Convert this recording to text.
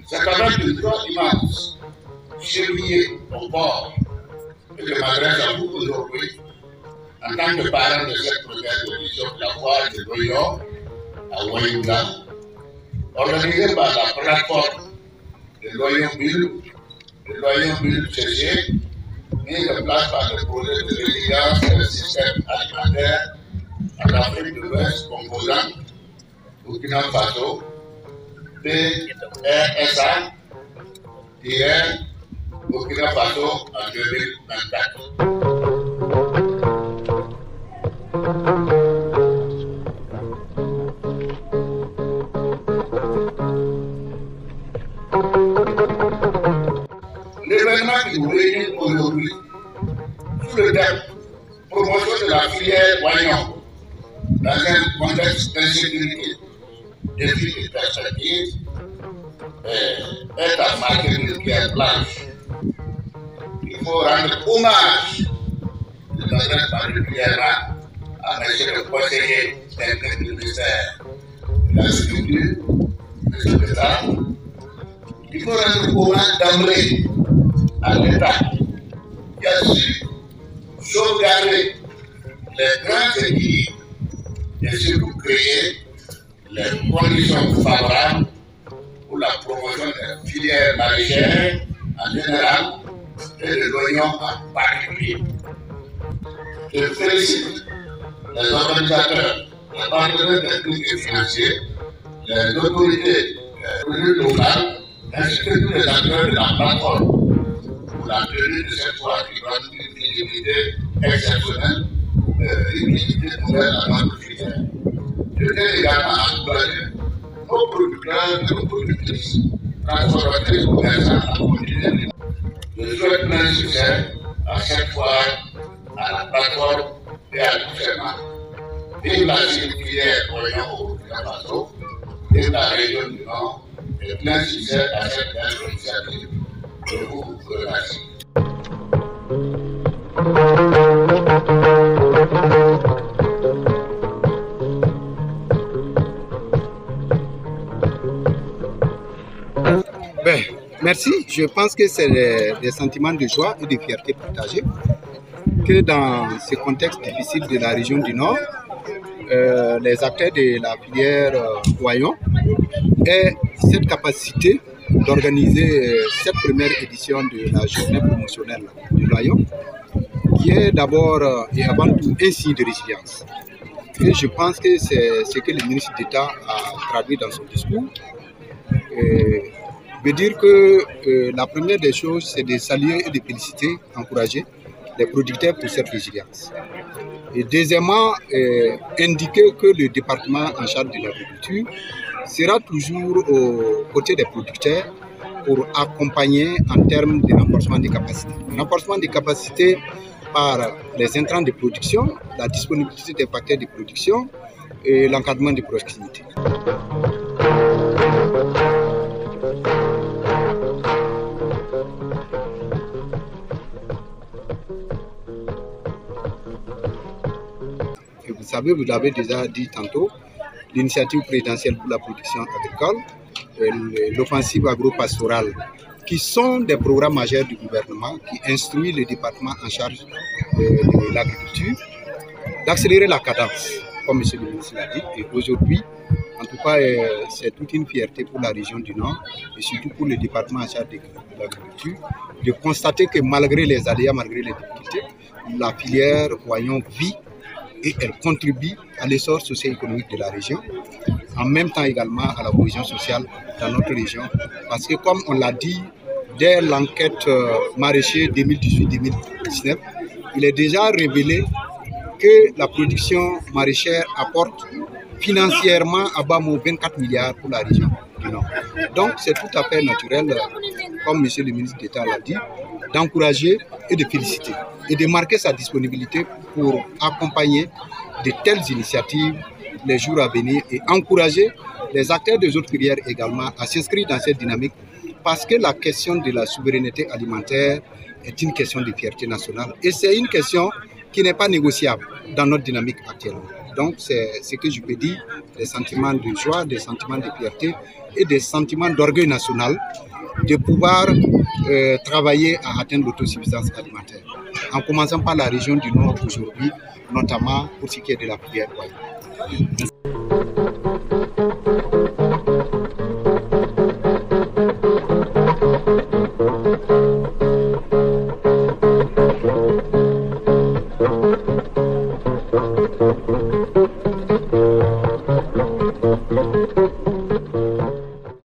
C'est quand même une grande image chevillée au bord que je m'adresse à vous aujourd'hui en tant que parent de cette première édition de la foire de Loyon à Wayouga, organisée par la plateforme de Loyonville, de Loyonville CG, mise en place par le projet de résilience du système alimentaire en Afrique de l'Ouest composant Burkina Faso, PRSA, Burkina Faso en 2024. L'événement qui nous réunit aujourd'hui sous le thème promotion de la filière oignon dans un contexte d'insécurité, défis et perspectives est à marquer d'une pierre blanche. Il faut rendre hommage de notre particulièrement à M. le conseiller technique du ministère de l'Agriculture, M. Pétard. Il faut rendre hommage d'emblée à l'État qui a su sauvegarder les grands équilibres et surtout créer les conditions favorables pour la promotion des filières maraîchères en général et de l'oignon en particulier. Je félicite les organisateurs, les partenaires techniques et financiers, les autorités locales ainsi que tous les acteurs de la plateforme pour la tenue de cette foire qui donne une visibilité exceptionnelle, une visibilité nouvelle à notre filière. Je tiens également à encourager nos producteurs et nos productrices, transformateurs et commerçants à continuer. Je souhaite plein succès à cette foire, à la plateforme et à tous ses membres. Vive la filière oignon au Burkina Faso, vive la région du Nord et plein succès à cette belle initiative. Je vous remercie. Merci. Je pense que c'est des sentiments de joie et de fierté partagés que dans ce contexte difficile de la région du Nord, les acteurs de la filière oignon aient cette capacité d'organiser cette première édition de la journée promotionnelle du l'oignon, qui est d'abord et avant tout un signe de résilience. Et je pense que c'est ce que le ministre d'État a traduit dans son discours. Veut dire que la première des choses, c'est de saluer et de féliciter, encourager les producteurs pour cette résilience. Et deuxièmement, indiquer que le département en charge de l'agriculture sera toujours aux côtés des producteurs pour accompagner en termes de renforcement des capacités. Renforcement des capacités par les intrants de production, la disponibilité des facteurs de production et l'encadrement de proximité. Et vous savez, vous l'avez déjà dit tantôt, l'initiative présidentielle pour la production agricole, l'offensive agro-pastorale, qui sont des programmes majeurs du gouvernement qui instruisent le département en charge de l'agriculture d'accélérer la cadence, comme M. le ministre l'a dit. Et aujourd'hui, en tout cas, c'est toute une fierté pour la région du Nord et surtout pour le département en charge de l'agriculture de constater que malgré les aléas, malgré les difficultés, la filière oignon vit et elle contribue à l'essor socio-économique de la région, en même temps également à la cohésion sociale dans notre région. Parce que comme on l'a dit, dès l'enquête maraîcher 2018-2019, il est déjà révélé que la production maraîchère apporte financièrement à Bamo 24 milliards pour la région du Nord. Donc c'est tout à fait naturel, comme M. le ministre d'État l'a dit, d'encourager et de féliciter et de marquer sa disponibilité pour accompagner de telles initiatives les jours à venir et encourager les acteurs des autres filières également à s'inscrire dans cette dynamique parce que la question de la souveraineté alimentaire est une question de fierté nationale et c'est une question qui n'est pas négociable dans notre dynamique actuelle. Donc c'est ce que je peux dire, des sentiments de joie, des sentiments de fierté et des sentiments d'orgueil national de pouvoir travailler à atteindre l'autosuffisance alimentaire. En commençant par la région du Nord aujourd'hui, notamment pour ce qui est de la filière bois.